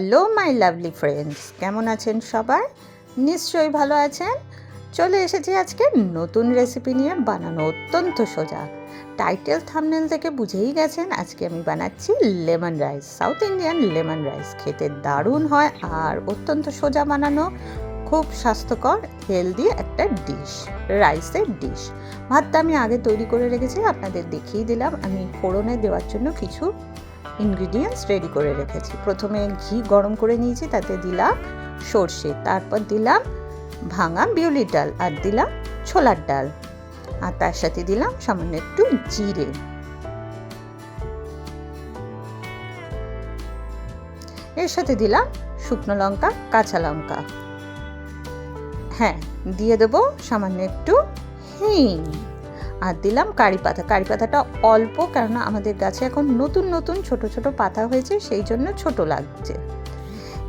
Hello my lovely friends, কেমন আছেন সবাই? নিশ্চয়ই ভালো আছেন। চলে এসেছি আজকে নতুন রেসিপি নিয়ে, বানানো অত্যন্ত সোজা। টাইটেল থাম্বনেল থেকে বুঝেই গেছেন আজকে আমি বানাচ্ছি lemon rice, south Indian lemon rice. খেতে দারুণ হয় আর অত্যন্ত সোজা বানানো, খুব স্বাস্থ্যকর হেলদি একটা ডিশ, রাইসের ডিশ। ভাতটা আমি আগে তৈরি করে রেখেছি, আপনাদের দেখিয়ে দিলাম। আমি ফোড়নে দেওয়ার জন্য কিছু ইনগ্রিডিয়েন্টস রেডি করে রেখেছি। প্রথমে ঘি গরম করে নিয়েছি, তাতে দিলাম সর্ষে, তারপর দিলাম ভাঙা বিউলির ডাল, আর দিলাম ছোলার ডাল, আর তার সাথে দিলাম সামান্য একটু জিরে। এর সাথে দিলাম শুকনো লঙ্কা, কাঁচা লঙ্কা, হ্যাঁ দিয়ে দেবো সামান্য একটু হিং, আর দিলাম কারি পাতা। কারি পাতাটা অল্প, কেননা আমাদের গাছে এখন নতুন নতুন ছোট ছোট পাতা হয়েছে, সেই জন্য ছোট লাগছে।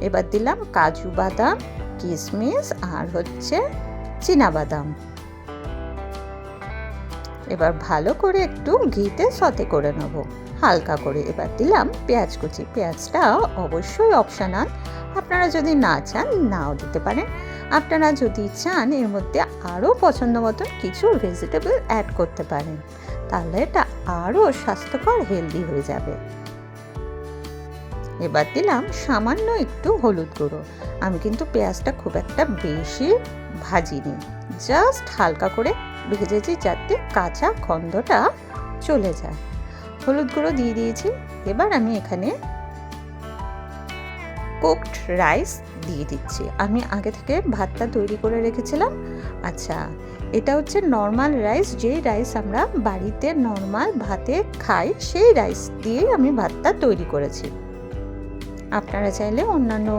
এবার দিলাম কাজু বাদাম, কিশমিশ, আর হচ্ছে চীনা বাদাম। এবার ভালো করে একটু ঘিতে সতে করে নেব হালকা করে। এবার দিলাম পেঁয়াজ কুচি। পেঁয়াজটা অবশ্যই অপশনাল, আপনারা যদি না চান নাও দিতে পারেন। আপনারা যদি চান এর মধ্যে আরও পছন্দ মতন কিছু ভেজিটেবল অ্যাড করতে পারেন, তাহলে এটা আরও স্বাস্থ্যকর হেলদি হয়ে যাবে। এবার দিলাম সামান্য একটু হলুদ গুঁড়ো। আমি কিন্তু পেঁয়াজটা খুব একটা বেশি ভাজিনি, জাস্ট হালকা করে ভেজেছি যাতে কাঁচা গন্ধটা চলে যায়। হলুদ গুঁড়ো দিয়ে দিয়েছি। এবার আমি এখানে কুকড রাইস দিয়ে দিচ্ছি। আমি আগে থেকে ভাতটা তৈরি করে রেখেছিলাম। আচ্ছা, এটা হচ্ছে নর্মাল রাইস, যেই রাইস আমরা বাড়িতে নর্মাল ভাতে খাই, সেই রাইস দিয়েই আমি ভাতটা তৈরি করেছি। আপনারা চাইলে অন্যান্য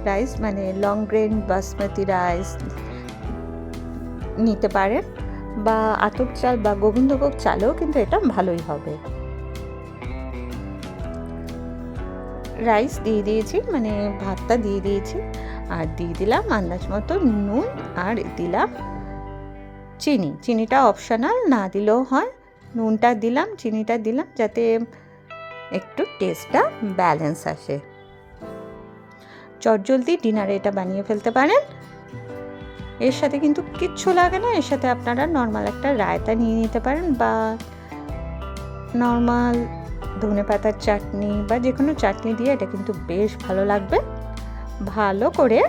রাইস, মানে লং গ্রেন বাসমতি রাইস নিতে পারেন, বা আতপ চাল বা গোবিন্দভোগ চালেও কিন্তু এটা ভালোই হবে। রাইস দিয়ে দিয়েছি, মানে ভাতটা দিয়ে দিয়েছি, আর দিয়ে দিলাম আন্দাজ মতো নুন, আর দিলাম চিনি। চিনিটা অপশনাল, না দিলেও হয়। নুনটা দিলাম, চিনিটা দিলাম যাতে একটু টেস্টটা ব্যালেন্স আসে। চটজলদি ডিনারে এটা বানিয়ে ফেলতে পারেন। এর সাথে কিন্তু কিচ্ছু লাগে না, এর সাথে আপনারা নর্মাল একটা রায়তা নিয়ে নিতে পারেন, বা নর্মাল ধনেপাতার চাটনি বা যে কোনো চাটনি দিয়ে এটা কিন্তু বেশ ভালো লাগবে। ভালো করে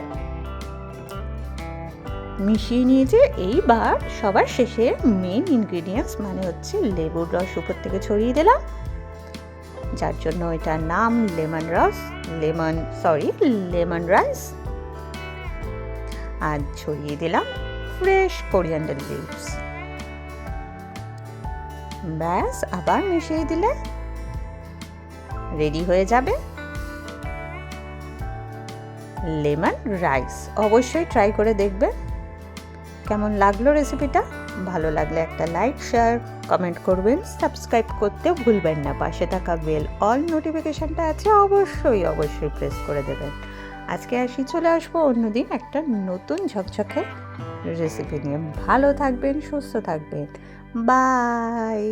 মিশিয়ে নিয়েছি। এইবার সবার শেষে মেন ইনগ্রিডিয়েন্টস মানে হচ্ছে লেবুর রস উপর থেকে ছড়িয়ে দিলাম, যার জন্য এটার নাম লেমন রাইস। আর ছড়িয়ে দিলাম ফ্রেশ কোরিয়ান্ডার লিভস। ব্যাস, আবার মিশিয়ে দিলে রেডি হয়ে যাবে লেমন রাইস। অবশ্যই ট্রাই করে দেখবেন কেমন লাগলো রেসিপিটা। ভালো লাগলে একটা লাইক, শেয়ার, কমেন্ট করবেন। সাবস্ক্রাইব করতে ভুলবেন না। পাশে থাকা বেল অল নোটিফিকেশনটা আছে, অবশ্যই প্রেস করে দেবেন। আজকে আসি, চলে আসবো অন্যদিন একটা নতুন ঝকঝকে রেসিপি নিয়ে। ভালো থাকবেন, সুস্থ থাকবেন, বাই।